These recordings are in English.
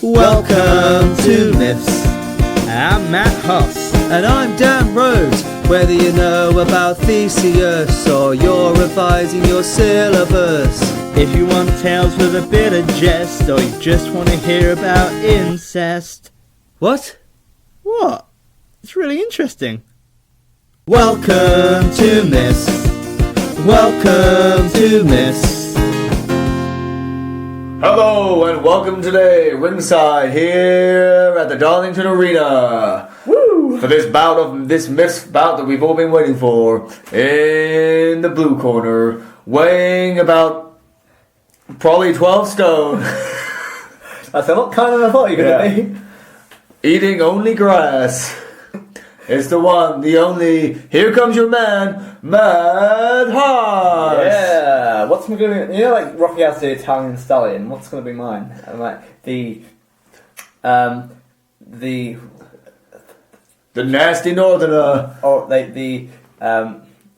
Welcome to Miffs. I'm Matt Huss. And I'm Dan Rhodes. Whether you know about Theseus or you're revising your syllabus, If you want tales with a bit of jest, or you just want to hear about incest. What? What? It's really interesting. Welcome to Miffs. Welcome to Miffs. Hello and welcome today, ringside here at the Darlington Arena. Woo! For this bout of this Miffs bout that we've all been waiting for. In the blue corner, weighing about probably 12 stone. That's a lot kinder than I thought you were going to be. Eating only grass. It's the one, the only. Here comes your man, Mad Haas. Yeah. What's going to be? You know, like Rocky has the Italian stallion. What's going to be mine? I'm like the nasty northerner. or like the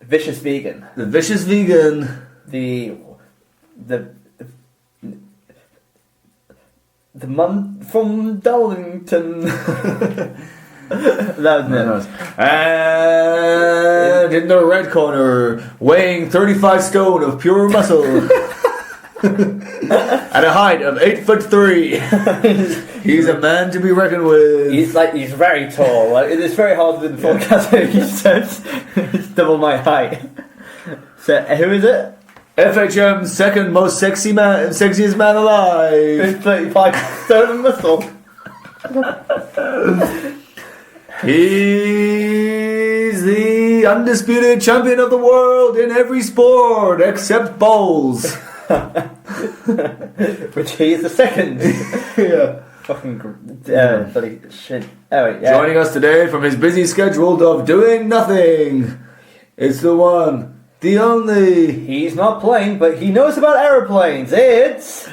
vicious vegan. The vicious vegan. The mun from Darlington. That was nice. And in the red corner, weighing 35 stone of pure muscle, at a height of 8'3", he's a man to be reckoned with. He's very tall. Like, it's very hard to do the forecast. He's double my height. So who is it? FHM's second most sexiest man alive. 35 stone of muscle. He's the undisputed champion of the world in every sport except bowls. Which he is the second. Yeah. Fucking bloody shit. Oh, wait, yeah. Joining us today from his busy schedule of doing nothing, it's the one, the only. He's not playing, but he knows about aeroplanes. It's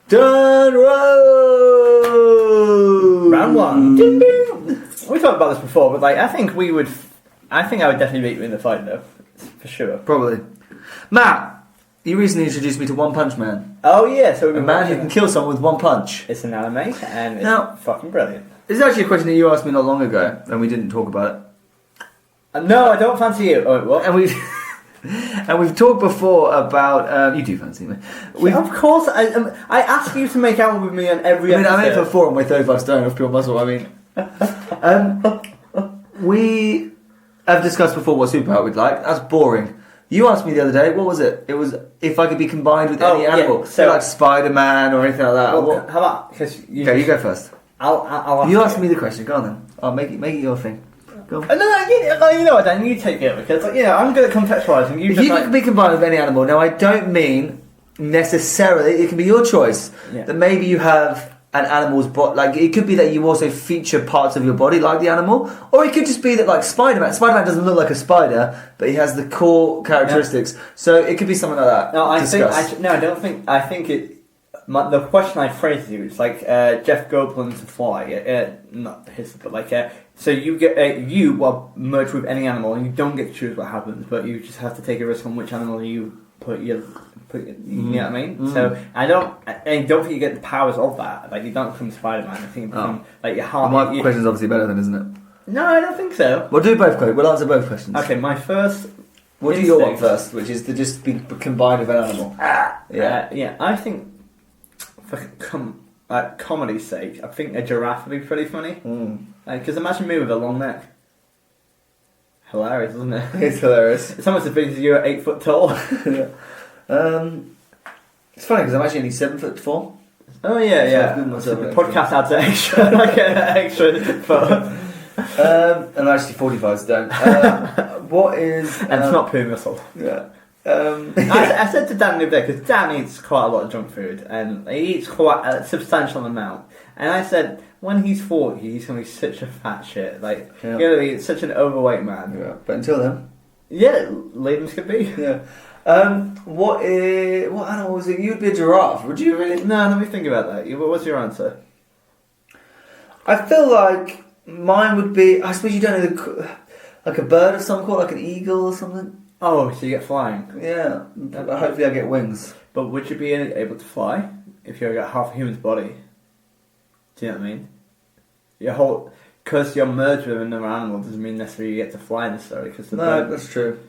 Dan Rhodes. round one. Ding ding. We talked about this before, but like I think I would definitely beat you in the fight, though, for sure. Probably. Matt, you recently introduced me to One Punch Man. Oh yeah, so we've A been man who watching can it. kill someone with one punch. It's an anime, and it's Now- fucking brilliant. This is actually a question that you asked me not long ago, and we didn't talk about it. No, I don't fancy you. Oh, what? And we've talked before about you do fancy me. Of course, I ask you to make out with me on every I'm episode. 8'4" and weigh 35 stone of pure muscle. I mean, we have discussed before what superpower we'd like. That's boring. You asked me the other day, what was it? It was if I could be combined with any animal, so like Spider-Man or anything like that. Well, how about because you? Okay, you go first. I'll ask You asked me the question. Go on then. I'll make it your thing. Go on. No, you know what, Dan? You take it because I'm good at contextualising. If you could be combined with any animal, now I don't mean necessarily. It can be your choice. Yeah. That maybe you have an animal's body. Like it could be that you also feature parts of your body like the animal, or it could just be that like Spider-Man. Spider-Man doesn't look like a spider, but he has the core characteristics. Yeah. So it could be something like that. No, I Discuss. think. I think it. The question I phrased to you is like Jeff Goldblum's fly. Not his, but like so you get you merge with any animal and you don't get to choose what happens, but you just have to take a risk on which animal you put. You know what I mean? So I don't think you get the powers of that. Like you don't become Spider-Man. I think you become like your heart. My question's obviously better then, isn't it? No, I don't think so. We'll do both. We'll answer both questions. Okay, my first. We'll do your one first, which is to just be combined with an animal. Yeah. I think for comedy's sake, I think a giraffe would be pretty funny. Because imagine me with a long neck. Hilarious, isn't it? It's hilarious. It's almost as big as you're 8 foot tall. Yeah. It's funny because I'm actually only 7'4". Oh yeah. So The podcast adds an extra, like an extra foot. And I'm actually 45 stone. What is? And it's not poo muscle. Yeah. I said to Dan the other day, because Dan eats quite a lot of junk food, and he eats quite a substantial amount. And I said, when he's 40, he's going to be such a fat shit. Like, Yeah. you're going to be such an overweight man. Yeah. But until then. Yeah, Ladens could be. Yeah. What animal was it? You'd be a giraffe. Would you really? No, let me think about that. What's your answer? I feel like mine would be. I suppose you don't know like a bird of some sort, like an eagle or something. Oh, so you get flying. Yeah. But hopefully I get wings. But would you be able to fly if you got half a human's body? Do you know what I mean? Because you're merged with another animal doesn't mean necessarily you get to fly necessarily. That's true.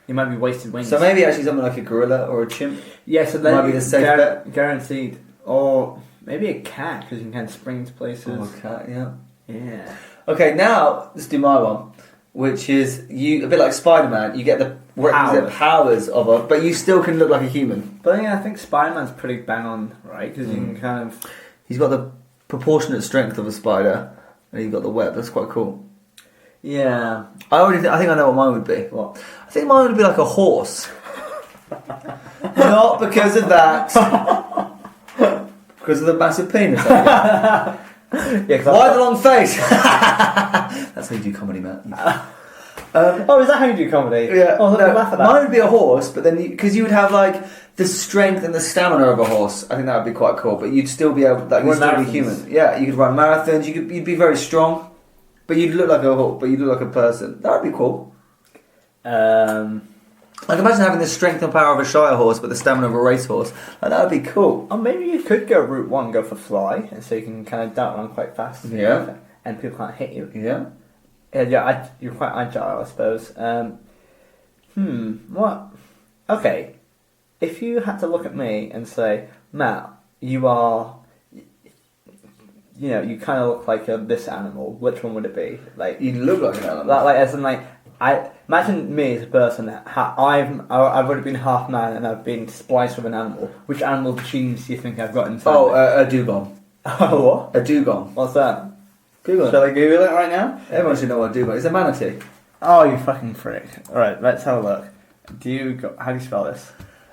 You might be wasted wings. So maybe actually something like a gorilla or a chimp. Yeah, so then might be the safe bet. Guaranteed. Or maybe a cat, because you can kind of spring to places. Oh, a cat, yeah. Yeah. Okay, now let's do my one, which is a bit like Spider-Man. You get the requisite powers of a, but you still can look like a human. But yeah, I think Spider-Man's pretty bang on, right? Because you can kind of. He's got the proportionate strength of a spider, and you've got the web. That's quite cool. Yeah. I think I know what mine would be. What? I think mine would be like a horse. Not because of that. Because of the massive penis. Yeah, Why the long face? That's how you do comedy, Matt. Oh, is that how you do comedy? Yeah. Oh, laugh at that. Mine would be a horse, but then because you would have like the strength and the stamina of a horse, I think that would be quite cool. But you'd still be able, like, you'd still be human. Yeah, you could run marathons. You'd be very strong, but you'd look like a horse. But you'd look like a person. That would be cool. Like imagine having the strength and power of a shire horse, but the stamina of a racehorse. Like, that would be cool. Or maybe you could go route one, go for fly, and so you can kind of dart around quite fast. Yeah. And people can't hit you. Yeah. Yeah, you're quite agile, I suppose. What? Okay. If you had to look at me and say, Matt, you are, you kind of look like this animal, which one would it be? Like, You'd look like an animal. like as in, like, I imagine me as a person that I would have been half man and I've been spliced with an animal. Which animal genes do you think I've got inside? Oh, a dugong. Oh, what? A dugong. What's that? Google it. Shall I Google it right now? Everyone should know what a dugong is. It's a manatee. Oh, you fucking prick! All right, let's have a look. How do you spell this?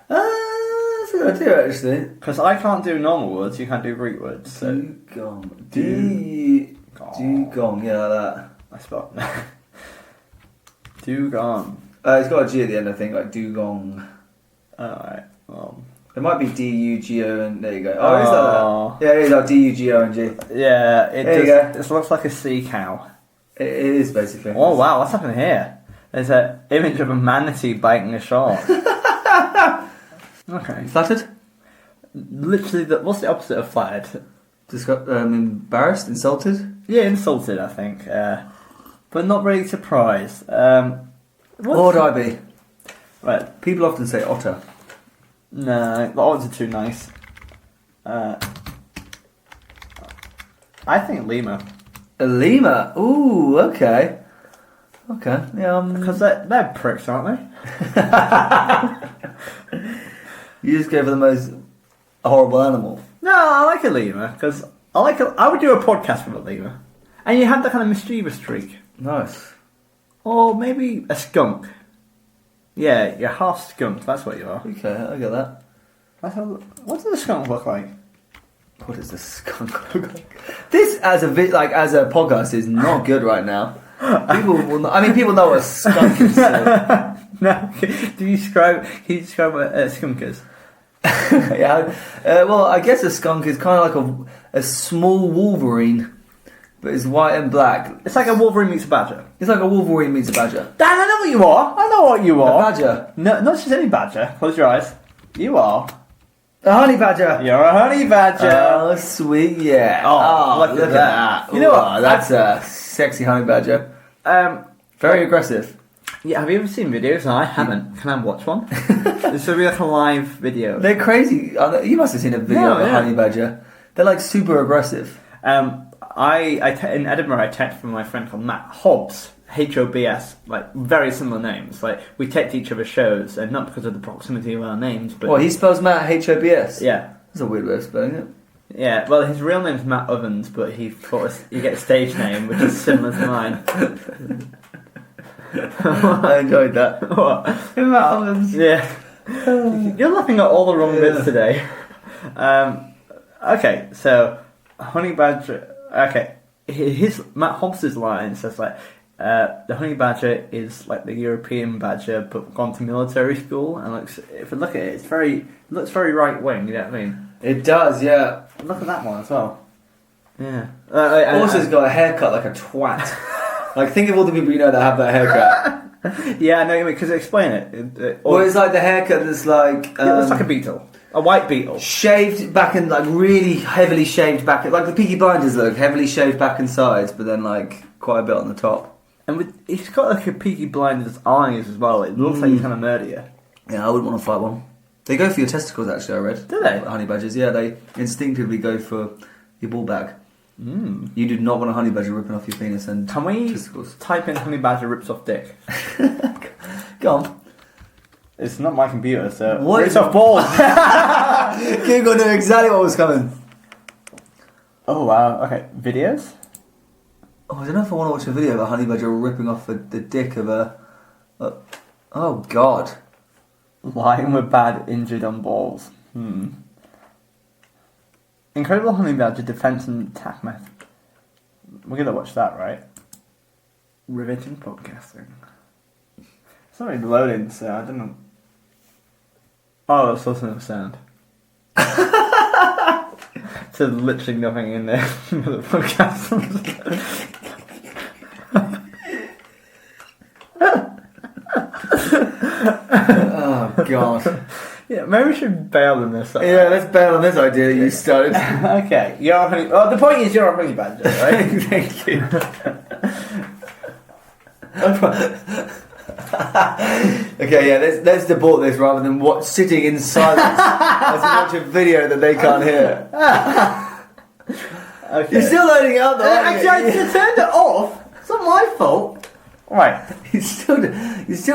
That's a good idea, actually. Because I can't do normal words, you can't do Greek words. So. Dugong. Dugong. Yeah, like that. I spelled Dugong. It's got a G at the end, I think, like dugong. Alright, It might be D-U-G-O, and there you go. Oh, is that? Yeah, it is like D-U-G-O-N-G. Yeah, There you go. This looks like a sea cow. It is, basically. Oh wow, what's happening here? There's an image of a manatee biting a shark. Okay. Flattered? Literally, what's the opposite of flattered? Embarrassed? Insulted? Yeah, insulted, I think. But not really surprised. What would I be? Right. People often say otter. No, the odds are too nice. I think lemur. A lemur? Ooh, okay. Okay, yeah. Because they're pricks, aren't they? You just go for the most horrible animal. No, I like a lemur, because I would do a podcast with a lemur. And you have that kind of mischievous streak. Nice. Or maybe a skunk. Yeah, you're half skunk, that's what you are. Okay, I get that. What does a skunk look like? What does the skunk look like? This, as a podcast, is not good right now. People will not, people know what a skunk is. So. No, can you describe what a skunk is? Yeah, well, I guess a skunk is kind of like a small Wolverine, but it's white and black. It's like a Wolverine meets a badger. It's like a Wolverine meets a badger. Dan, I know what you are. I know what you are. A badger. No, not just any badger. Close your eyes. You are a honey badger. You're a honey badger. Oh, sweet, yeah. Oh, look at that. You know what? That's a sexy honey badger. Very aggressive. Yeah, have you ever seen videos? No, I haven't. Can I watch one? This would be like a live video. They're crazy. You must have seen a video of a honey badger. They're like super aggressive. In Edinburgh, I texted from my friend called Matt Hobbs, H-O-B-S, like very similar names. Like we text each other shows, and not because of the proximity of our names, but he spells Matt H-O-B-S. Yeah, that's a weird way of spelling it. Yeah, well, his real name's Matt Ovens, but he get a stage name which is similar to mine. I enjoyed that. What? Matt Ovens. Yeah. You're laughing at all the wrong bits today. Okay, so honey badger. Okay, Matt Hobbs's line says like the honey badger is like the European badger but gone to military school, and if you look at it, it looks very right wing. You know what I mean? It does, yeah. Look at that one as well. Yeah. Also, he's got a haircut like a twat. Like, think of all the people you know that have that haircut. Yeah, I know what you mean, because explain it. Well, it's like the haircut that's like... it looks like a beetle. A white beetle. Shaved back and like really heavily shaved back, like the Peaky Blinders look, heavily shaved back and sides, but then like quite a bit on the top. And he's got like a Peaky Blinders eyes as well. It looks like he's trying to murder you. Yeah, I wouldn't want to fight one. They go for your testicles, actually, I read. Do they? Honey badgers, yeah, they instinctively go for your ball bag. You do not want a honey badger ripping off your penis and Can we testicles. type in honey badger rips off dick? Go on. It's not my computer, so... What? Rips off balls! Google knew exactly what was coming. Oh, wow. Okay, videos? Oh, I don't know if I want to watch a video of a honey badger ripping off the dick of a... Oh, God. Lying with bad injured on balls. Incredible honey badger defense and attack method. We're gonna watch that, right? Riveting podcasting. It's not really loading, so I don't know. Oh, it's also no sound. So literally nothing in there for the podcast. Oh, God. Yeah, maybe we should bail on this. Yeah, let's bail on this idea that you started. Okay, you're a honey... Oh, the point is you're a honey badger, right? Thank you. Okay, yeah, let's debate this rather than sitting in silence as we watch a video that they can't hear. Okay. You're still loading it up though, aren't you? Actually, I turned it off. It's not my fault. Right. You still.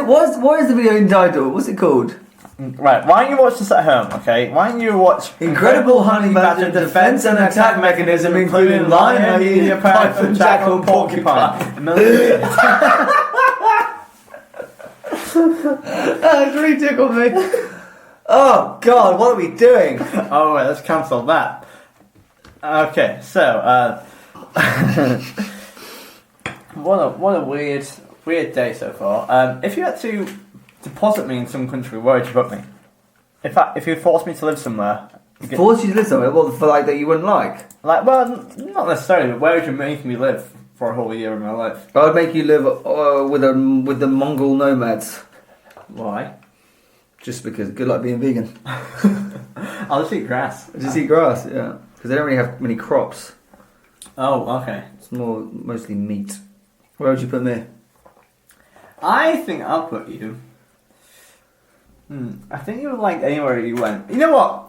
What is the video entitled? What's it called? Right, why don't you watch this at home, okay? Why don't you watch Incredible honey badger defense and attack mechanism, including lion, hyena, python, jackal, and porcupine. That really tickled me. Oh God, what are we doing? Oh wait, let's cancel that. Okay, so what a weird day so far. If you had to deposit me in some country, where would you put me? If you forced me to live somewhere, Force you to live somewhere, well, for like that you wouldn't like. like, well, not necessarily, but where would you make me live for a whole year of my life? I would make you live with the Mongol nomads, Why? just because. Good luck being vegan. I'll just eat grass. Just eat grass, yeah, because they don't really have many crops. Oh, okay. It's mostly meat. Where would you put me? I think I'll put you. I think you would like anywhere you went. You know what?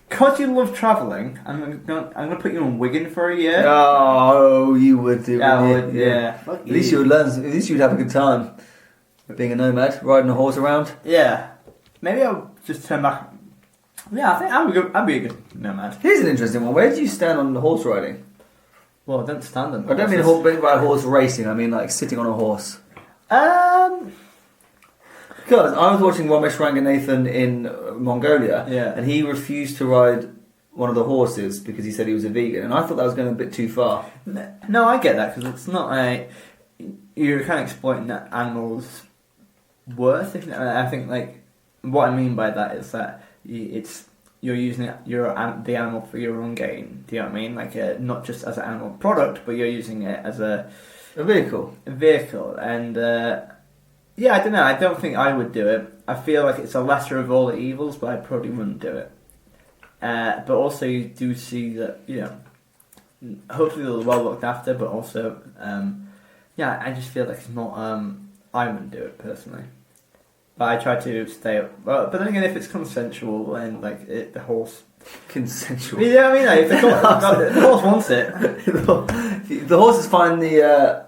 Because you love travelling, I'm gonna put you in Wigan for a year. Oh, you would do. Yeah, I wouldn't would. you? Yeah. At least you would learn. At least you'd have a good time. Being a nomad, riding a horse around. Yeah. Maybe I'll just turn back. Yeah, I think I'd be a good nomad. Here's an interesting one. Where do you stand on the horse riding? Well, I don't stand on I don't mean horse racing. I mean like sitting on a horse. Because I was watching Ramesh Ranganathan in Mongolia, Yeah. and he refused to ride one of the horses because he said he was a vegan, and I thought that was going a bit too far. No, I get that, because it's not you're kind of exploiting that animal's worth. I think, like, what I mean by that is that you're using the animal for your own gain. Do you know what I mean? Like, not just as an animal product, but you're using it as a vehicle. And yeah, I don't know. I don't think I would do it. I feel like it's a lesser of all the evils, but I probably wouldn't do it. But also, you do see that, you know, hopefully they're well looked after, but also, yeah, I just feel like it's not. I wouldn't do it personally. But I try to stay. Well, but then again, if it's consensual and like the horse. Consensual. You know what I mean? Like, if the horse wants it. The horses find the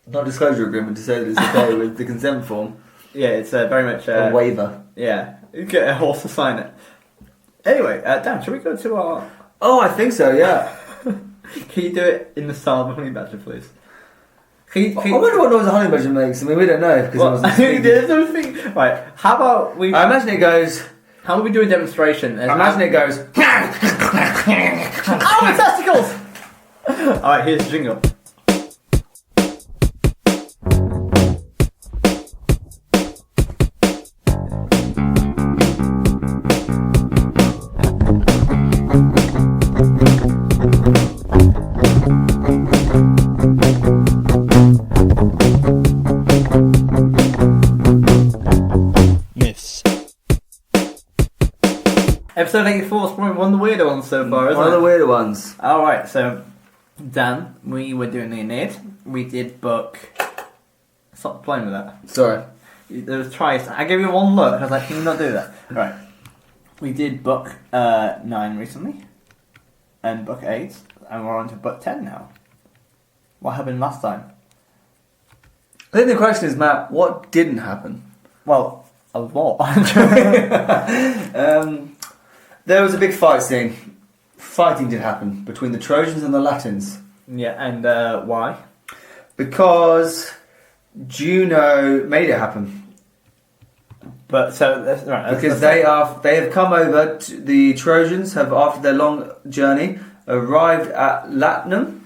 non-disclosure agreement to say that it's okay with the consent form. Yeah, it's very much A waiver. Yeah, you get a horse to sign it. Anyway, Dan, shall we go to our... Oh, I think so, yeah. Can you do it in the style of a honey badger, please? I wonder what noise a honey badger makes. I mean, we don't know because it wasn't speaking. There's something... Right, how about we... I imagine it goes... How about we do a demonstration? I imagine it goes... Oh, my testicles! Alright, here's the jingle. Episode 84 is probably one of the weirder ones so far, isn't One it? of the weirder ones. Alright, so, Dan, we were doing the Aeneid. We did book... Stop playing with that. Sorry. There was twice. I gave you one look. I was like, can you not do that? Right. We did book 9 recently. And book 8. And we're on to book 10 now. What happened last time? I think the question is, Matt, what didn't happen? Well, a lot. There was a big fight scene. Fighting did happen between the Trojans and the Latins. Yeah, and why? Because Juno made it happen. But so that's right. Because they have come over. The Trojans have, after their long journey, arrived at Latinum.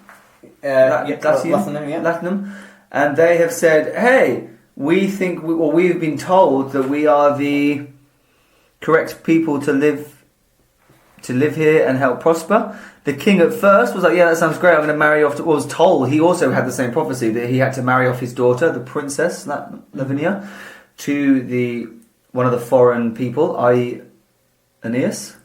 Latinum, and they have said, "Hey, we've been told that we are the correct people to live here and help prosper." The king at first was like, "Yeah, that sounds great. I'm going to marry off." Was told he also had the same prophecy that he had to marry off his daughter, the princess Lavinia, to one of the foreign people, i.e., Aeneas,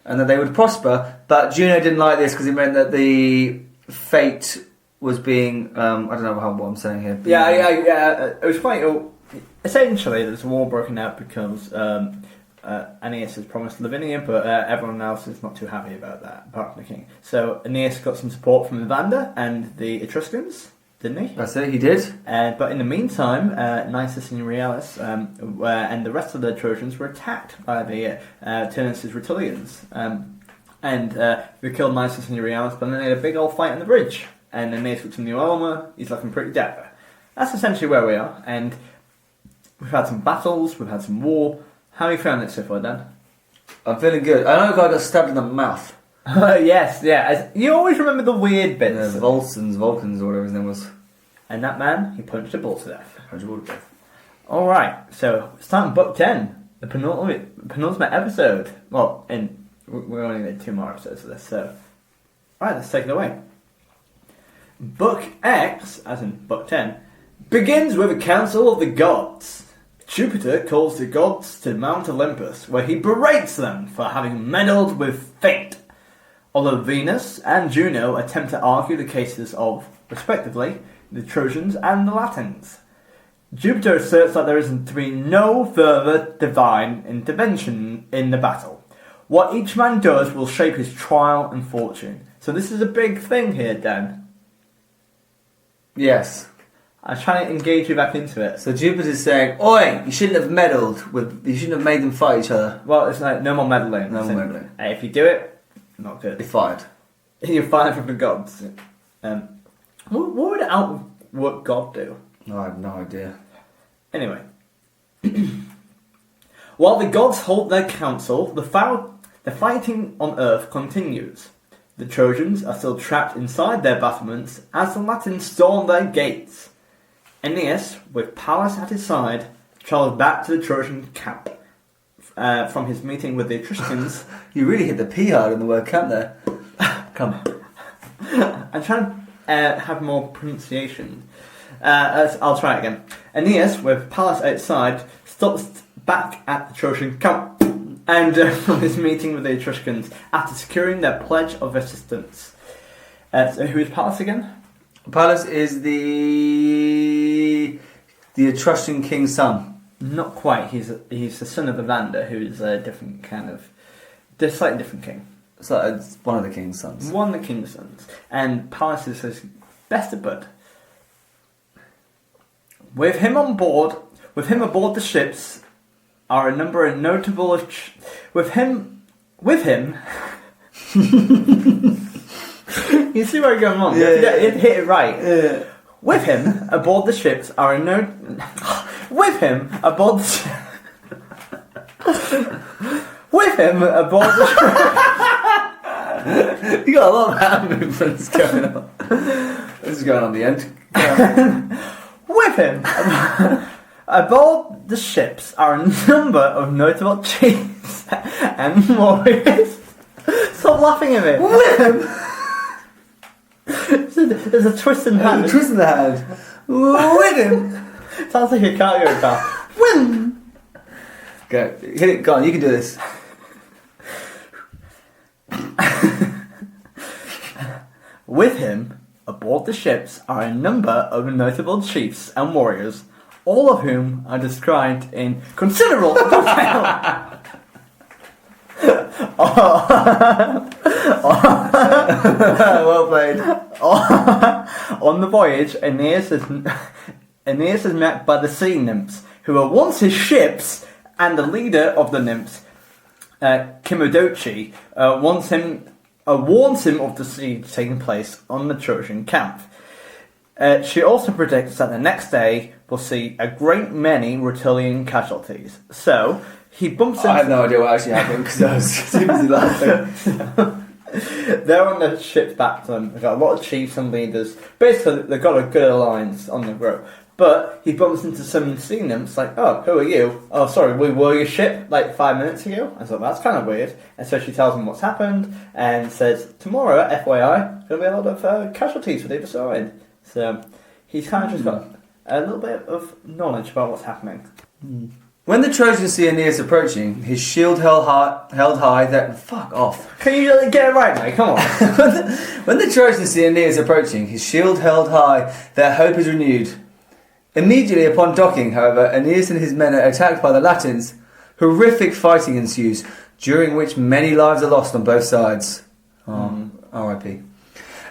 and that they would prosper. But Juno didn't like this because it meant that the fate was being I don't know what I'm saying here. Yeah. It was quite. Essentially, there's a war broken out because Aeneas has promised Lavinia, but everyone else is not too happy about that, apart from the king. So Aeneas got some support from Evander and the Etruscans, didn't he? That's it. He did. But in the meantime, Nisus and Euryalus and the rest of the Trojans were attacked by the Turnus' Rutulians. And we killed Nisus and Euryalus, but then they had a big old fight on the bridge. And Aeneas got some new armour. He's looking pretty dapper. That's essentially where we are. And we've had some battles, we've had some war. How have you found it so far, Dan? I'm feeling good. I know a guy got stabbed in the mouth. Yes, yeah. You always remember the weird bits. Vulcans, or whatever his name was. And that man, he punched a bull to death. Alright, so starting book 10, the penultimate episode. Well, we're only going to 2 more episodes of this, so... Alright, let's take it away. Book X, as in book 10, begins with a council of the gods. Jupiter calls the gods to Mount Olympus, where he berates them for having meddled with fate. Although Venus and Juno attempt to argue the cases of, respectively, the Trojans and the Latins. Jupiter asserts that there is to be no further divine intervention in the battle. What each man does will shape his trial and fortune. So this is a big thing here, Dan. Yes. I'm trying to engage you back into it. So Jupiter's saying, "Oi, you shouldn't have meddled with. You shouldn't have made them fight each other. Well, it's like no more meddling. No more meddling. If you do it, not good. You're fired. You're fired from the gods. What would outwork God do? No, I have no idea. Anyway, while the gods hold their council, the fighting on Earth continues. The Trojans are still trapped inside their battlements as the Latins storm their gates. Aeneas, with Pallas at his side, travels back to the Trojan camp from his meeting with the Etruscans. You really hit the P hard in the word camp there. Come. I'm trying to have more pronunciation. I'll try it again. Aeneas, with Pallas outside, stops back at the Trojan camp and from his meeting with the Etruscans after securing their pledge of assistance. So who is Pallas again? Pallas is the Etruscan king's son. Not quite. He's the son of Evander, who is a different kind of... a slightly different king. So it's one of the king's sons. One of the king's sons. And Pallas is his best bud. With him aboard the ships are a number of notable... With him... You see where I'm going wrong? Yeah, you hit it right. Yeah. With him aboard the ships are a With him aboard the With him aboard the You got a lot of hand movements going on. This is going on the end. With him aboard the ships are a number of notable chiefs and warriors. Stop laughing at me. With him. There's a twist in the hand. There's a twist in the hand. With him. Sounds like a cardio car. With him. Go. Hit it. Go on. You can do this. With him, aboard the ships, are a number of notable chiefs and warriors, all of whom are described in considerable detail. Well played. On the voyage, Aeneas is met by the sea nymphs, who were once his ships, and the leader of the nymphs, Kimodochi, warns him of the siege taking place on the Trojan camp. She also predicts that the next day will see a great many Rutulian casualties. So he bumps into... I have no idea what actually happened because I was too busy laughing. They're on the ship back to them. They've got a lot of chiefs and leaders. Basically, they've got a good alliance on the group. But he bumps into some sea nymphs like, oh, who are you? Oh, sorry, we were your ship like 5 minutes ago. I thought, that's kind of weird. And so she tells him what's happened and says, tomorrow, FYI, there'll be a lot of casualties for the other side. So he's kind of just got a little bit of knowledge about what's happening. When the Trojans see Aeneas approaching, his shield held high that... Fuck off. Can you get it right, mate? Come on. When the Trojans see Aeneas approaching, his shield held high, their hope is renewed. Immediately upon docking, however, Aeneas and his men are attacked by the Latins. Horrific fighting ensues, during which many lives are lost on both sides. R.I.P.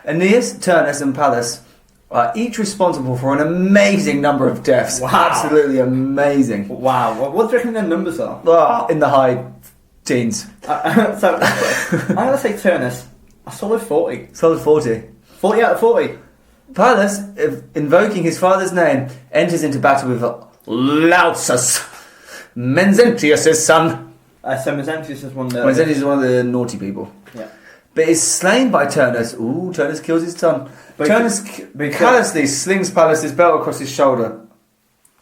Aeneas, Turnus and Pallas are each responsible for an amazing number of deaths. Wow. Absolutely amazing. Wow. What do you reckon their numbers are? In the high teens. So, I'm going to say Turnus. A solid 40. Solid 40. 40 out of 40. Pallas, invoking his father's name, enters into battle with Lausus, Mezentius' son. So Mezentius is one of the... Mezentius is one of the naughty people. Yeah. But is slain by Turnus. Ooh, Turnus kills his son. Turnus callously slings Pallas' belt across his shoulder.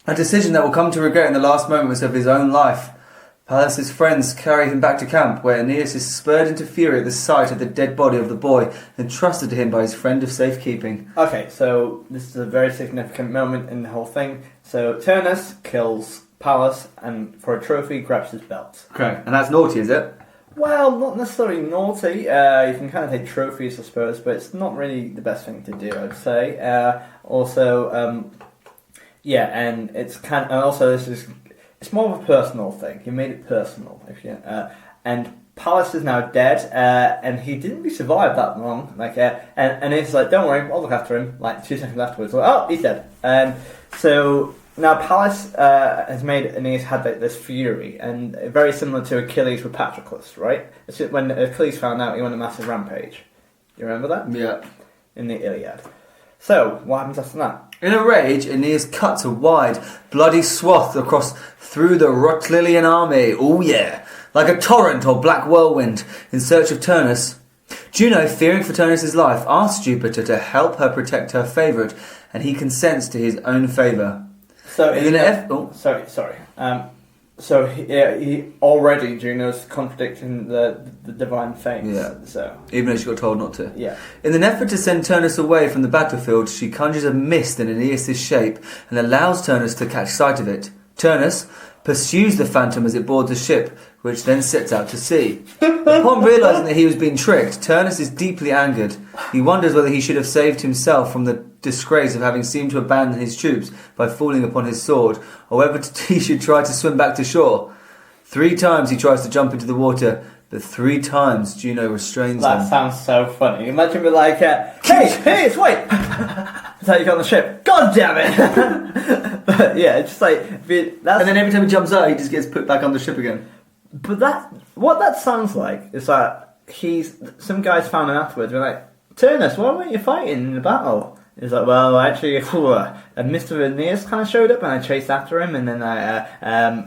A decision that will come to regret in the last moments of his own life. Pallas' friends carry him back to camp, where Aeneas is spurred into fury at the sight of the dead body of the boy, entrusted to him by his friend of safekeeping. Okay, so this is a very significant moment in the whole thing. So Turnus kills Pallas, and for a trophy grabs his belt. Correct. And that's naughty, is it? Well, not necessarily naughty. You can kind of take trophies, I suppose, but it's not really the best thing to do, I'd say. And it's kind of, and also this is, it's more of a personal thing. He made it personal, and Pallas is now dead, and he didn't really survive that long. And it's like, don't worry, I'll look after him. Like 2 seconds afterwards, like, oh, he's dead. So now Pallas has made Aeneas had this fury, and very similar to Achilles with Patroclus, right? It's just when Achilles found out, he went on a massive rampage. You remember that? Yeah. In the Iliad. So what happens after that? In a rage, Aeneas cuts a wide, bloody swath through the Rutulian army. Oh yeah, like a torrent or black whirlwind, in search of Turnus. Juno, fearing for Turnus' life, asks Jupiter to help her protect her favourite, and he consents to his own favour. So Sorry. So he already Juno's contradicting the divine fate. Yeah. So even though she got told not to. Yeah. In an effort to send Turnus away from the battlefield, she conjures a mist in Aeneas' shape and allows Turnus to catch sight of it. Turnus pursues the phantom as it boards a ship, which then sets out to sea. Upon realising that he was being tricked, Turnus is deeply angered. He wonders whether he should have saved himself from the disgrace of having seemed to abandon his troops by falling upon his sword, or whether he should try to swim back to shore. 3 times he tries to jump into the water, but 3 times Juno restrains him. That sounds so funny. Imagine me like, hey, wait! That's how you got on the ship. God damn it! But yeah, it's just like... And then every time he jumps out, he just gets put back on the ship again. But what that sounds like is that some guys found him afterwards, were like, Turnus, why weren't you fighting in the battle? He's like, well, actually, Mr. Aeneas kind of showed up, and I chased after him, and then I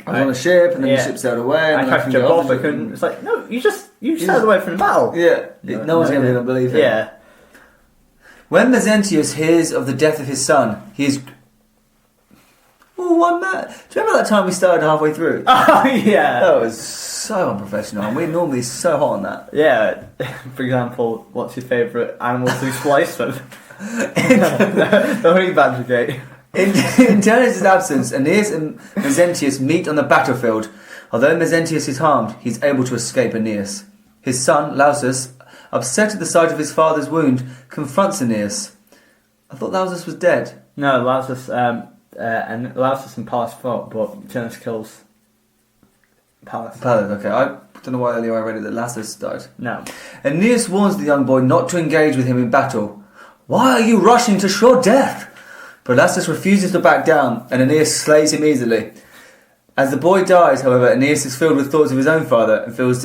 was on a ship, and then the ship sailed away. And I tried to jump off, I couldn't. It's like, no, you sailed away from the battle. Yeah, no one's going to believe him. Yeah. When Mezentius hears of the death of his son, he is... Oh, one man. Do you remember that time we started halfway through? Oh, yeah. That was so unprofessional, and we're normally so hot on that. Yeah. For example, what's your favourite animal to splice with? The honey badger gate. In Turnus' absence, Aeneas and Mezentius meet on the battlefield. Although Mezentius is harmed, he's able to escape Aeneas. His son, Lausus, upset at the sight of his father's wound, confronts Aeneas. I thought Lausus was dead. No, Lausus and Pallas fought, but Turnus kills Pallas. Okay. I don't know why earlier I read it that Lausus died. No. Aeneas warns the young boy not to engage with him in battle. Why are you rushing to sure death? But Lausus refuses to back down, and Aeneas slays him easily. As the boy dies, however, Aeneas is filled with thoughts of his own father and feels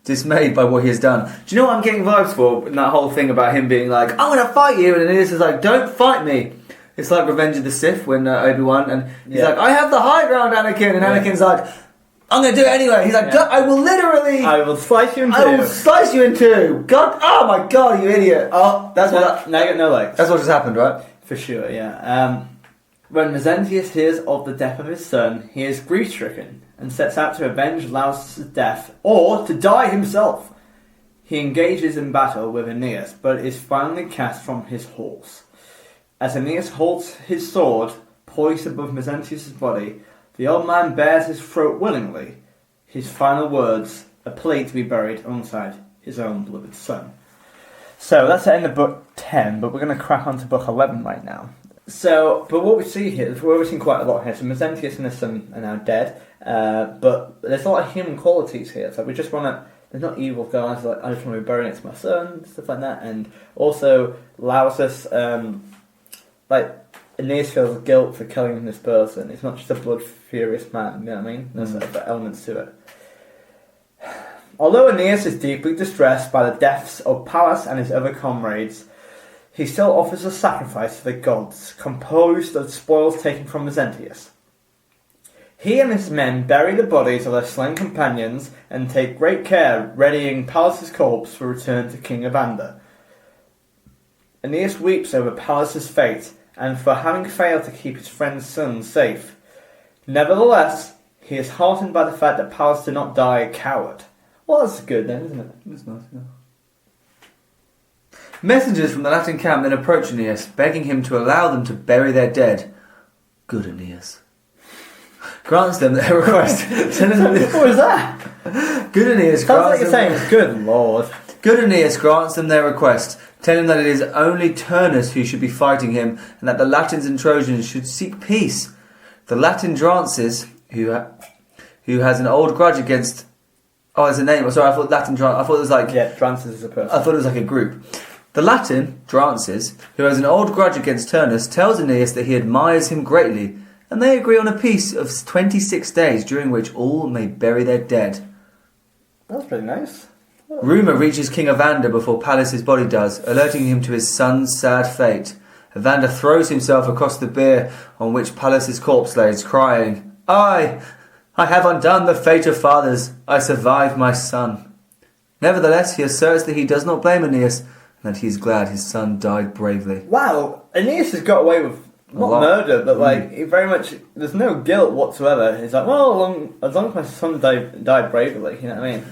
dismayed by what he has done. Do you know what I'm getting vibes for in that whole thing about him being like, I'm going to fight you, and Aeneas is like, don't fight me. It's like Revenge of the Sith when Obi-Wan, and he's like, I have the high ground, Anakin, and Anakin's like, I'm going to do it anyway. He's like, I will slice you in two. I will slice you in two. God, oh my God, you idiot. Oh, now you got no legs. That's what just happened, right? For sure, yeah. When Mezentius hears of the death of his son, he is grief-stricken and sets out to avenge Lausus' death, or to die himself. He engages in battle with Aeneas, but is finally cast from his horse. As Aeneas holds his sword poised above Mezentius' body, the old man bares his throat willingly. His final words, a plea to be buried alongside his own beloved son. So that's the end of book 10, but we're going to crack on to book 11 right now. So, but what we see here, we're seeing quite a lot here. So Mezentius and his son are now dead, but there's a lot of human qualities here. So we just want to, they're not evil guys, like, I just want to be buried next to my son, stuff like that. And also, Lausus, Aeneas feels guilt for killing this person. It's not just a blood-furious man, you know what I mean? There's elements to it. Although Aeneas is deeply distressed by the deaths of Pallas and his other comrades, he still offers a sacrifice to the gods, composed of spoils taken from Mezentius. He and his men bury the bodies of their slain companions and take great care readying Pallas' corpse for return to King Evander. Aeneas weeps over Pallas' fate and for having failed to keep his friend's son safe. Nevertheless, he is heartened by the fact that Pallas did not die a coward. Well, that's good then, isn't it? That's nice, yeah. Messengers from the Latin camp then approach Aeneas, begging him to allow them to bury their dead. Good Aeneas grants them their request. What was that? Good Aeneas Sounds like grants you're them... saying, good lord. Good Aeneas grants them their request, telling them that it is only Turnus who should be fighting him, and that the Latins and Trojans should seek peace. The Latin Drances, who has an old grudge against... Oh, there's a name. Sorry, I thought Latin Drances... I thought it was like... Yeah, Drances is a person. I thought it was like a group. The Latin, Drances, who has an old grudge against Turnus, tells Aeneas that he admires him greatly, and they agree on a peace of 26 days, during which all may bury their dead. That's pretty nice. Rumour reaches King Evander before Pallas' body does, alerting him to his son's sad fate. Evander throws himself across the bier on which Pallas' corpse lays, crying, I have undone the fate of fathers. I survived my son. Nevertheless, he asserts that he does not blame Aeneas, and that he is glad his son died bravely. Wow, Aeneas has got away with not murder, but like he very much. There's no guilt whatsoever. He's like, well, as long as my son died bravely, you know what I mean?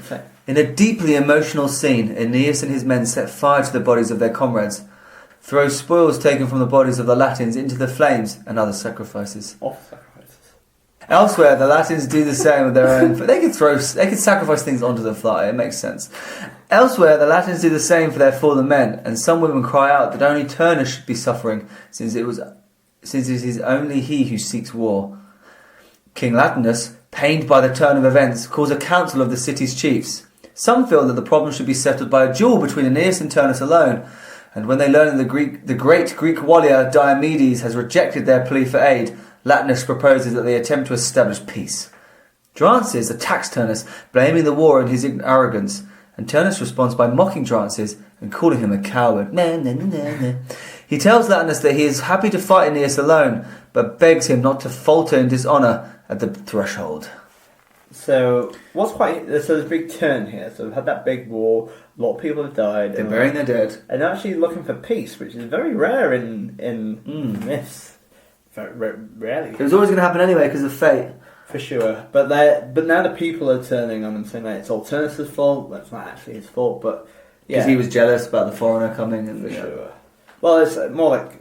In a deeply emotional scene, Aeneas and his men set fire to the bodies of their comrades, throw spoils taken from the bodies of the Latins into the flames, and other sacrifices. Elsewhere, the Latins do the same with their own. But they could sacrifice things onto the fly. It makes sense. Elsewhere, the Latins do the same for their fallen men, and some women cry out that only Turnus should be suffering, since it is only he who seeks war. King Latinus, pained by the turn of events, calls a council of the city's chiefs. Some feel that the problem should be settled by a duel between Aeneas and Turnus alone, and when they learn that the great Greek warrior Diomedes has rejected their plea for aid, Latinus proposes that they attempt to establish peace. Drances attacks Turnus, blaming the war on his arrogance, and Turnus responds by mocking Drances and calling him a coward. He tells Latinus that he is happy to fight Aeneas alone, but begs him not to falter in dishonour at the threshold. So there's a big turn here. So we've had that big war, a lot of people have died. They're burying their dead. And they're actually looking for peace, which is very rare in myths. Very rarely. It was always going to happen anyway because of fate. For sure. But now the people are turning on and saying that it's all Turnus' fault. That's not actually his fault, but yeah. Because he was jealous about the foreigner coming. And for sure. Well, it's more like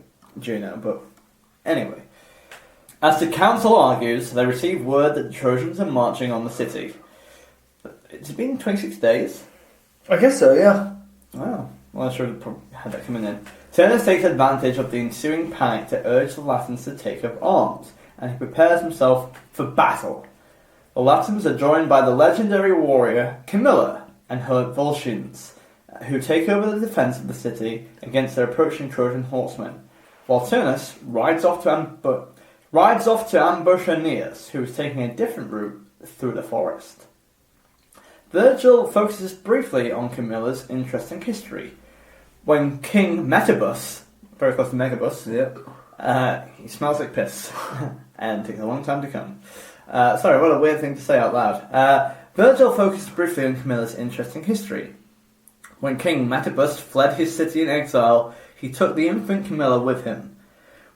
Juno, but anyway. As the council argues, they receive word that the Trojans are marching on the city. It's been 26 days. I guess so, yeah. Well, I should have probably had that coming in. Turnus takes advantage of the ensuing panic to urge the Latins to take up arms, and he prepares himself for battle. The Latins are joined by the legendary warrior Camilla and her Volscians, who take over the defence of the city against their approaching Trojan horsemen, while Turnus rides off to ambush Aeneas, who is taking a different route through the forest. Virgil focuses briefly on Camilla's interesting history. When King Metabus, very close to Megabus, he smells like piss, and takes a long time to come. Sorry, what a weird thing to say out loud. Virgil focuses briefly on Camilla's interesting history. When King Metabus fled his city in exile, he took the infant Camilla with him.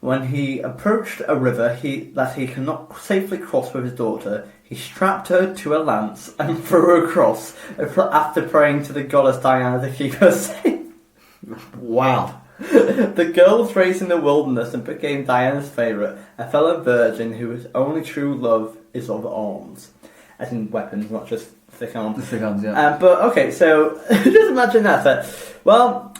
When he approached a river that he cannot safely cross with his daughter, he strapped her to a lance and threw her across after praying to the goddess Diana to keep her safe. Wow. The girl was raised in the wilderness and became Diana's favourite, a fellow virgin whose only true love is of arms. As in weapons, not just thick arms. Thick arms, yeah. But, okay, so, just imagine that. Well,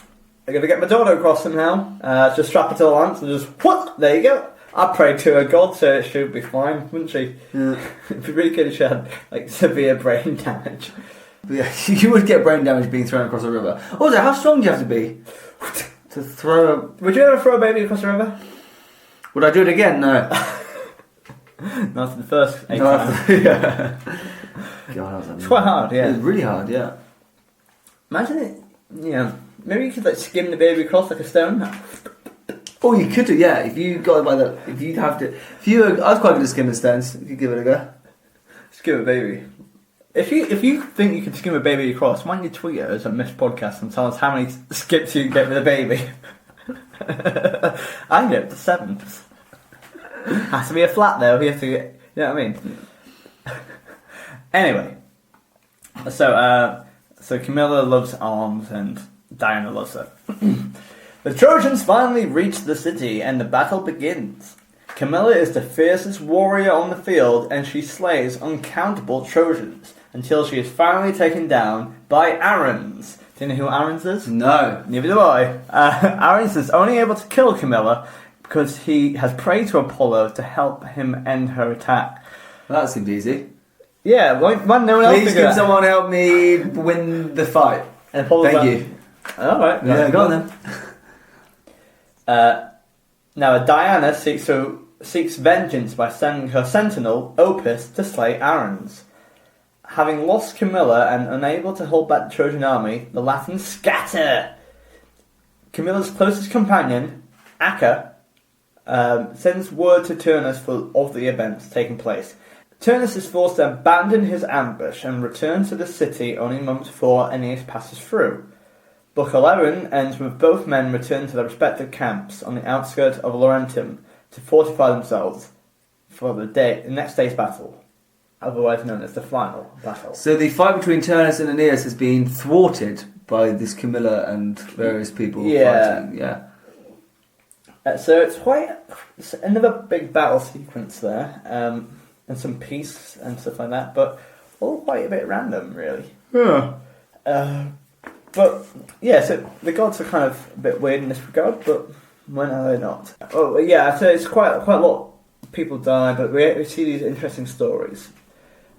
I'm going to get my daughter across somehow. Just strap her to the lance and just, what? There you go. I prayed to a god, so it should be fine, wouldn't she? Yeah. It'd be really good if she had, severe brain damage. But yeah, you would get brain damage being thrown across a river. Also, how strong do you have to be to throw a... Would you ever throw a baby across a river? Would I do it again? No. Not the first 8 No, times. yeah. God, It's quite hard, yeah. It's really hard, yeah. Imagine it, maybe you could skim the baby across like a stone. Oh, you could do, yeah. If you got it by the... I was quite good at skimming stones. You could give it a go. Skim a baby. If you think you can skim a baby across, why don't you tweet us at Miffs Podcast and tell us how many skips you can get with a baby? I can get up to 7. Has to be a flat though. You have to get, you know what I mean? Anyway, so Camilla loves arms and Diana loves her. The Trojans finally reach the city and the battle begins. Camilla is the fiercest warrior on the field and she slays uncountable Trojans until she is finally taken down by Aruns. Do you know who Aruns is? No. Neither do I. Aruns is only able to kill Camilla because he has prayed to Apollo to help him end her attack. Well, that seemed easy. Yeah, no one else Please can someone help me win the fight. And Apollo's Thank like, you. Alright. Yeah, go on then. Now Diana seeks vengeance by sending her sentinel, Opis, to slay Aruns. Having lost Camilla and unable to hold back the Trojan army, the Latins scatter. Camilla's closest companion, Acca, sends word to Turnus of the events taking place. Turnus is forced to abandon his ambush and return to the city only moments before Aeneas passes through. Book 11 ends with both men returning to their respective camps on the outskirts of Laurentum to fortify themselves for the next day's battle, otherwise known as the final battle. So the fight between Turnus and Aeneas has been thwarted by this Camilla and various people fighting. Yeah. So it's another big battle sequence there, and some peace and stuff like that, but all quite a bit random, really. Yeah. But yeah, so the gods are kind of a bit weird in this regard, but when are they not? Oh yeah, so it's quite a lot of people die, but we see these interesting stories.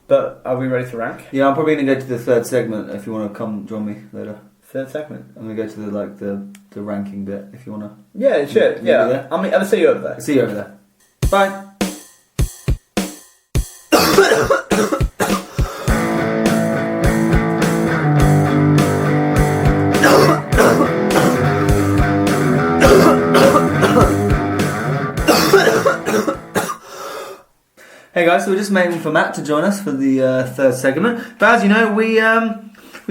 But are we ready to rank? Yeah, I'm probably going to go to the third segment if you want to come join me later. Third segment? I'm going to go to the ranking bit if you want to. Yeah, sure. Yeah. I'll see you over there. See you over there. Bye. Hey guys, so we're just waiting for Matt to join us for the third segment. But as you know, we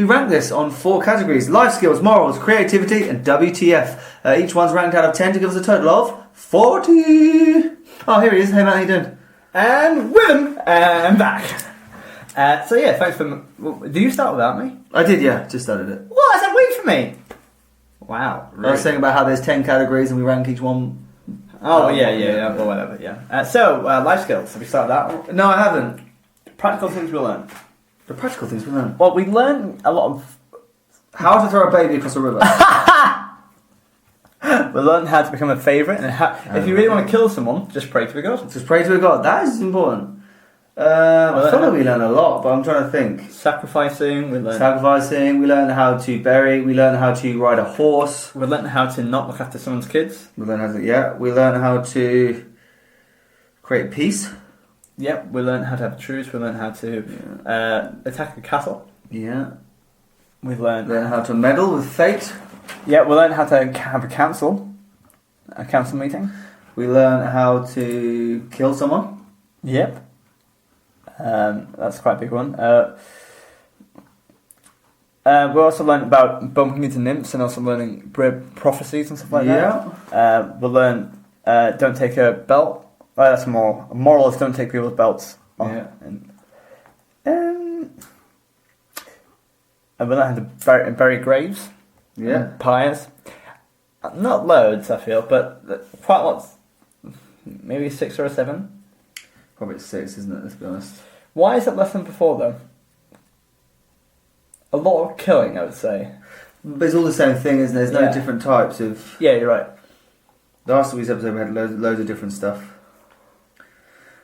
rank this on 4 categories: life skills, morals, creativity, and WTF. Each one's ranked out of 10 to give us a total of 40. Oh, here he is. Hey Matt, how you doing? And with him, and back. So yeah, thanks for... Do you start without me? I did, yeah. Just started it. What? I said wait for me. Wow. I was saying about how there's 10 categories and we rank each one. Oh, yeah, well, whatever, yeah. So, life skills, have we started that one? No, I haven't. Practical things we learned. The practical things we learn. Well, we learned a lot of How to throw a baby across a river. We learn how to become a favourite, and if you really want to kill someone, just pray to a god. Just pray to a god. That is important. I feel like we learn a lot, but I'm trying to think. Sacrificing, we learn how to bury, we learn how to ride a horse. We learn how to not look after someone's kids. We learn how to create peace. Yep, we learn how to have a truce, we learn how to attack a castle. Yeah. We learn how to meddle with fate. Yeah, we learn how to have a council meeting. We learn how to kill someone. Yep. That's quite a big one. We also learned about bumping into nymphs and also learning prophecies and stuff like that. We learn don't take a belt. That's more moral is don't take people's belts. Yeah. And we learn how to bury graves. Yeah. Pyres. Not loads, I feel, but quite lots. Maybe 6 or 7. Probably 6, isn't it? Let's be honest. Why is it less than before, though? A lot of killing, I would say. But it's all the same thing, isn't there? There's no different types of... Yeah, you're right. The last week's episode we had loads of different stuff.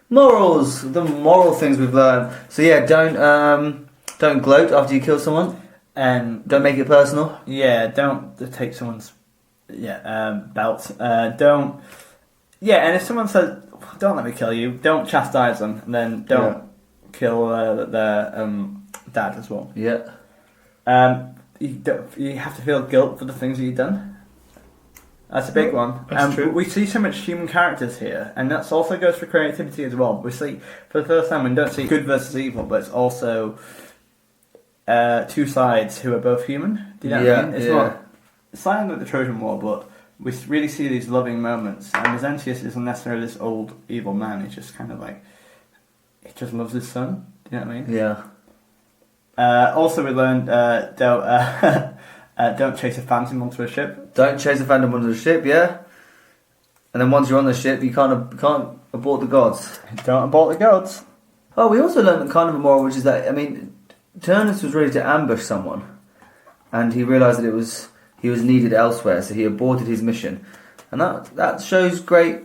Morals! The moral things we've learned. So yeah, don't gloat after you kill someone. And don't make it personal. Yeah, don't take someone's belt. Don't... Yeah, and if someone says, don't let me kill you, don't chastise them, and then don't kill their dad as well. Yeah. You have to feel guilt for the things that you've done. That's a big one. That's true. We see so much human characters here, and that also goes for creativity as well. We see, for the first time, we don't see good versus evil, but it's also two sides who are both human. Do you know what I mean? It's not slightly like the Trojan War, but we really see these loving moments. And Aeneas isn't necessarily this old evil man. He's just kind of like, he just loves his son. Do you know what I mean? Yeah. Also, we learned don't chase a phantom onto a ship. Don't chase a phantom onto the ship, yeah? And then once you're on the ship, you can't abort the gods. Don't abort the gods. Oh, we also learned kind of a moral, which is that, I mean, Turnus was ready to ambush someone, and he realised that he was needed elsewhere, so he aborted his mission. And that shows great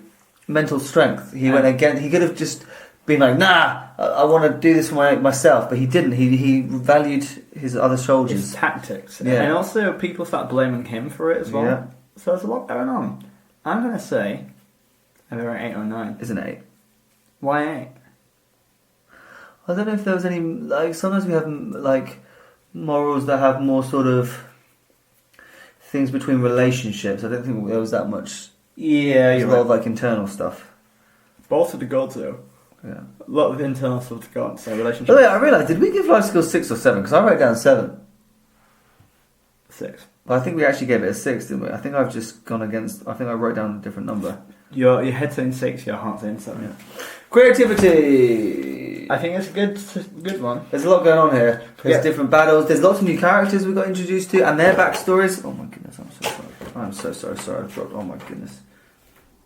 mental strength. He went again. He could have just been like, nah, I want to do this for myself, but he didn't. He valued his other soldiers. His tactics. Yeah. And also people start blaming him for it as well. Yeah. So there's a lot going on. I'm going to say either 8 or 9. It's an 8. Why 8? I don't know if there was any, like, sometimes we have, like, morals that have more sort of things between relationships. I don't think there was that much. Yeah, There's a lot of, like, internal stuff. Both of the gods, though. Yeah. A lot of internal stuff to gods, so relationships. By the way, I realised, did we give life skills 6 or 7? Because I wrote down 7. 6. But I think we actually gave it a 6, didn't we? I think I've just gone against... I think I wrote down a different number. Your head's saying 6, your heart's saying 7. Yeah. Creativity! I think it's a good one. There's a lot going on here. There's different battles. There's lots of new characters we got introduced to, and their backstories. Oh my goodness, I'm so sorry. I'm so sorry. I've dropped... Oh my goodness.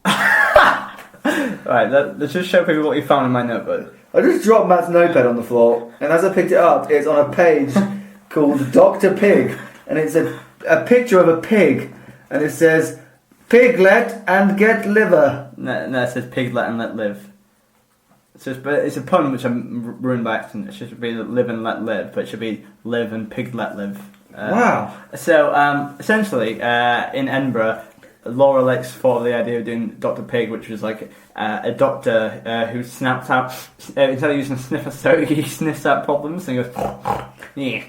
Alright, let's just show people what you found in my notebook. I just dropped Matt's notepad on the floor, and as I picked it up, it's on a page called Dr. Pig, and it's a picture of a pig, and it says, Piglet and get liver. No, it says piglet and let live. It's a pun which I ruined by accident. It should be live and let live, but it should be live and pig let live. Wow. So, essentially, in Edinburgh, Laura Lakes thought of the idea of doing Dr. Pig, which was like a doctor who snaps out, instead of using a sniffer stogie, he sniffs out problems and goes, yeah,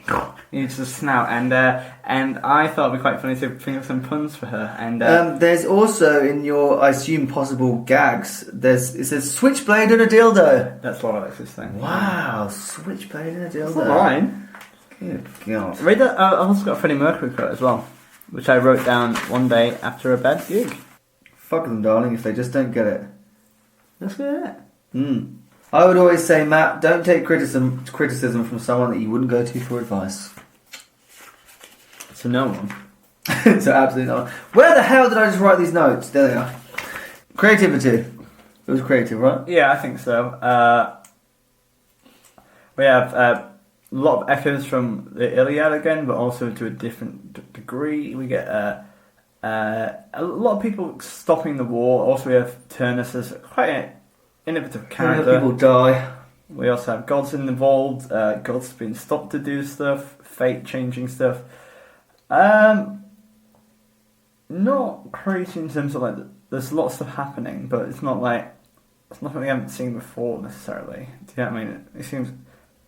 he uses a snout. And I thought it'd be quite funny to think of some puns for her. And there's also in your, I assume, possible gags, it says switchblade and a dildo. That's Laura Lakes' thing. Wow, switchblade and a dildo. That's not mine. Good God. Read that. I've also got a Freddie Mercury quote as well, which I wrote down one day after a bad gig. Fuck them, darling, if they just don't get it. That's good. I would always say, Matt, don't take criticism from someone that you wouldn't go to for advice. So no one. So absolutely not. Where the hell did I just write these notes? There they are. Creativity. It was creative, right? Yeah, I think so. We have lot of echoes from the Iliad again, but also to a different degree. We get a lot of people stopping the war. Also, we have Turnus as quite an innovative character. People die. We also have gods involved. Gods being stopped to do stuff. Fate changing stuff. Not crazy in terms of like there's a lot of stuff happening, but it's not like it's nothing we haven't seen before necessarily. Do you know what I mean? It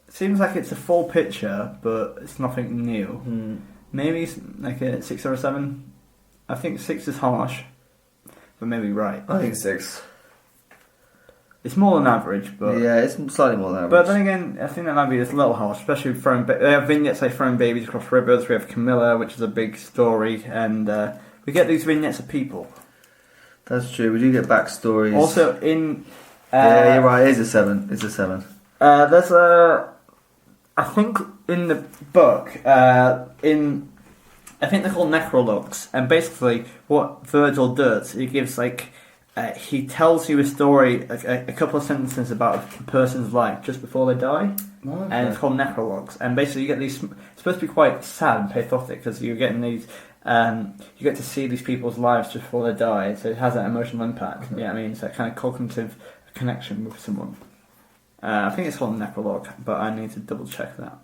seems like it's a full picture, but it's nothing new. Maybe it's like a 6 or a 7. I think 6 is harsh, but maybe right. I think 6. It's more than average, but yeah, it's slightly more than average. But then again, I think that might be just a little harsh, especially throwing. They have vignettes like throwing babies across rivers. We have Camilla, which is a big story, and we get these vignettes of people. That's true. We do get backstories. Also, in yeah, you're right. It is a 7. It's a 7. There's a. I think in the book, I think they're called necrologues, and basically what Virgil does, he gives like. He tells you a story, a couple of sentences about a person's life just before they die, and it's called necrologues. And basically, you get these. It's supposed to be quite sad and patriotic because you're getting these. You get to see these people's lives just before they die, so it has that emotional impact. You know what I mean? It's that kind of cognitive connection with someone. I think it's called necrologue, but I need to double check that.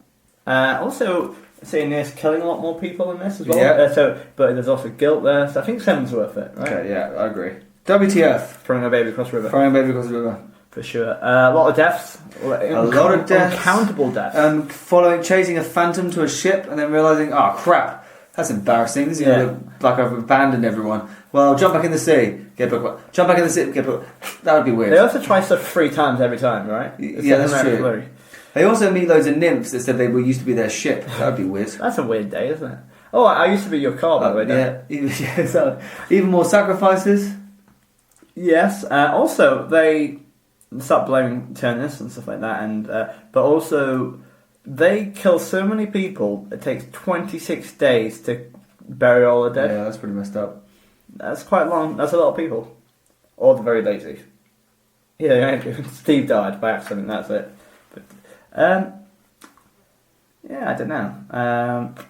Also, Aeneas killing a lot more people in this as well. Yeah. But there's also guilt there, so I think 7's worth it. Right? Okay, yeah, I agree. WTF? Throwing a baby across the river. Throwing a baby across the river. For sure. A lot of deaths. A lot of deaths. Uncountable deaths. Chasing a phantom to a ship and then realising, oh crap, that's embarrassing. This is going to look like I've abandoned everyone. Well, jump back in the sea. Get back. Jump back in the sea. Get back. That would be weird. They also try stuff 3 times every time, right? Yeah, that's true. They also meet loads of nymphs that said they used to be their ship. That would be weird. That's a weird day, isn't it? Oh, I used to be your car, by the way. Yeah. So, even more sacrifices. Yes. Also, they start blaming Turnus and stuff like that, and but also they kill so many people. It takes 26 days to bury all the dead. Yeah, that's pretty messed up. That's quite long. That's a lot of people. Or they're very lazy. Yeah, Steve died by accident. That's it. But, yeah, I don't know.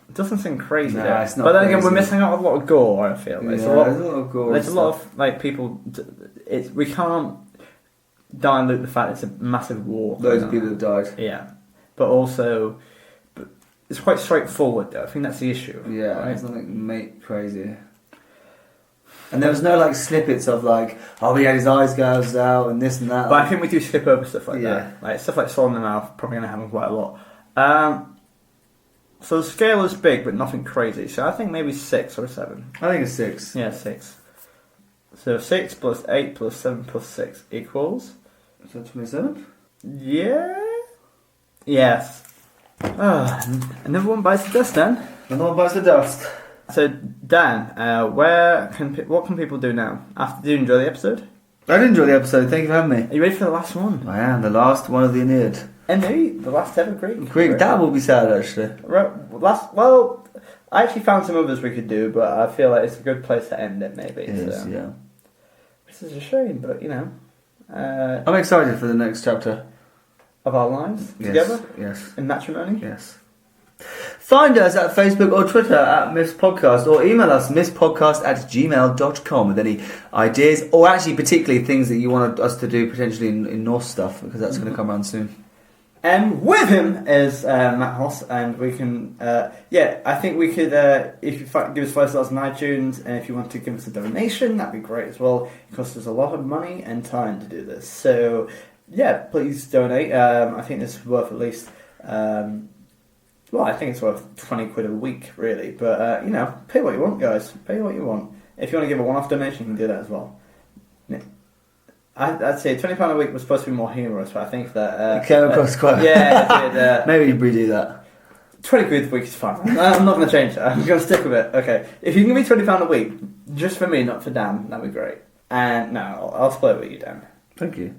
It doesn't seem crazy. No, it's not. But then again, crazy. we're missing out on a lot of gore. I feel there's a lot of gore. There's a lot of like people. We can't dilute the fact it's a massive war. Loads of people have died. Yeah, but also, it's quite straightforward though. I think that's the issue. Yeah, right? it's nothing crazy. And there was no like snippets of like, oh, he had his eyes gouged out and this and that. But I think we do skip over stuff like that. Like stuff like Saw in the Mouth probably going to happen quite a lot. So the scale is big, but nothing crazy. So I think maybe 6 or 7. I think it's 6. Yeah, 6. So 6 plus 8 plus 7 plus 6 equals... Is that 27? Yeah? Yes. Another one bites the dust, Dan. Another one bites the dust. So, Dan, what can people do now? Did you enjoy the episode? I did enjoy the episode. Thank you for having me. Are you ready for the last one? I am. The last one of the Aeneid. Aeneid, the last ever Greek. That will be sad, actually. Well, I actually found some others we could do, but I feel like it's a good place to end it, maybe. It is, yeah. Which is a shame, but, you know. I'm excited for the next chapter. Of our lives together? Yes. In matrimony? Yes. Find us at Facebook or Twitter at Miffs Podcast, or email us misspodcast@gmail.com with any ideas, or actually particularly things that you want us to do potentially in Norse stuff, because that's going to come around soon. And with him is Matt Hoss, and we can, I think we could, if you give us 5 stars on iTunes, and if you want to give us a donation, that'd be great as well. It costs us a lot of money and time to do this. So, yeah, please donate. I think this is worth at least, I think it's worth 20 quid a week, really. But, pay what you want, guys. Pay what you want. If you want to give a one-off donation, you can do that as well. I'd say £20 a week was supposed to be more humorous, but I think that... it came across quite... Yeah, it did. Maybe you redo that. 20 quid a week is fine. I'm not going to change that. I'm going to stick with it. Okay. If you can give me £20 a week, just for me, not for Dan, that'd be great. And no, I'll split it with you, Dan. Thank you.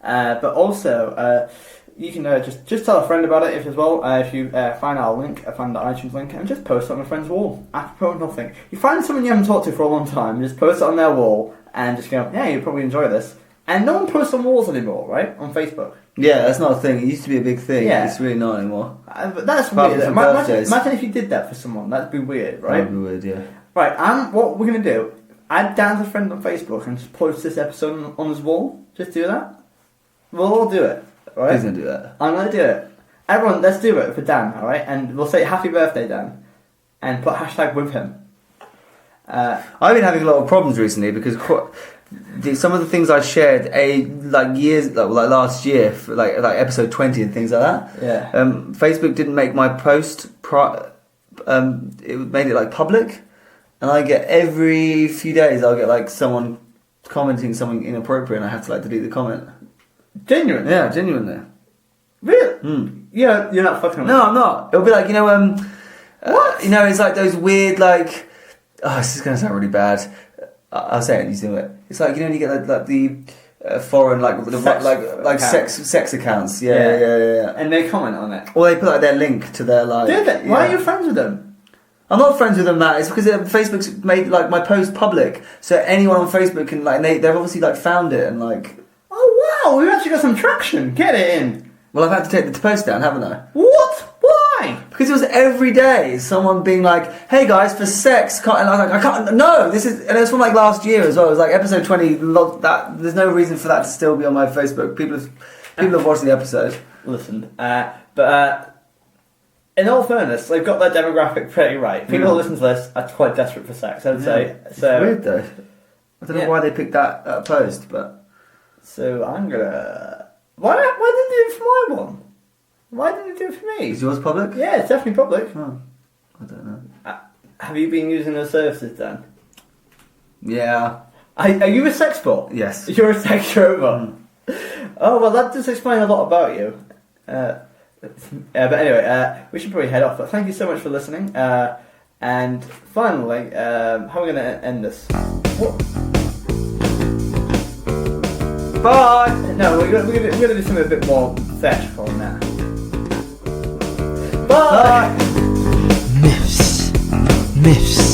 But also, you can just tell a friend about it as well. If you find our link, find the iTunes link, and just post it on a friend's wall. Apropos of nothing. You find someone you haven't talked to for a long time, just post it on their wall, and just go, yeah, you'll probably enjoy this. And no one posts on walls anymore, right? On Facebook. Yeah, that's not a thing. It used to be a big thing. Yeah. It's really not anymore. But that's Apart weird. from Imagine if you did that for someone. That'd be weird, right? That'd be weird, yeah. Right, what we're going to do, add Dan as a friend on Facebook and just post this episode on his wall. Just do that. We'll all do it, right? Who's going to do that? I'm going to do it. Everyone, let's do it for Dan, alright? And we'll say happy birthday, Dan. And put hashtag with him. I've been having a lot of problems recently because some of the things I shared like last year, for like episode 20 and things like that. Yeah. Facebook didn't make my post. It made it like public, and I get every few days I'll get like someone commenting something inappropriate, and I have to like delete the comment. Genuinely? Yeah, genuinely. Really? Yeah, you're not fucking. No, I'm not. It'll be like What? It's like those weird like. Oh, this is gonna sound really bad. I'll say it. You do it. It's like you get like the foreign sex accounts. Yeah. And they comment on it. Or they put like their link to their like. Do they? Why are you friends with them? I'm not friends with them, Matt. It's because Facebook's made like my post public, so anyone on Facebook can like they've obviously like found it and like. Oh wow, we've actually got some traction. Get it in. Well, I've had to take the post down, haven't I? What? Why? Because it was every day someone being like, "Hey guys, for sex," and I was like, "I can't." No, this is, and it was from like last year as well. It was like episode 20. That there's no reason for that to still be on my Facebook. People have watched the episode. Listen, but in all fairness, they've got their demographic pretty right. People who listen to this are quite desperate for sex, I would say. So it's weird though. I don't know why they picked that post, but so I'm gonna. Why didn't they do it for my one? Why didn't they do it for me? is yours public? Yeah, it's definitely public. Oh, I don't know. Have you been using those services then? Yeah. Are you a sex bot? Yes. You're a sex robot. Oh well, that does explain a lot about you. But anyway, we should probably head off. But thank you so much for listening. And finally, how are we going to end this? What? Bye. No, we're going to do something a bit more theatrical than that. Bye. Miffs.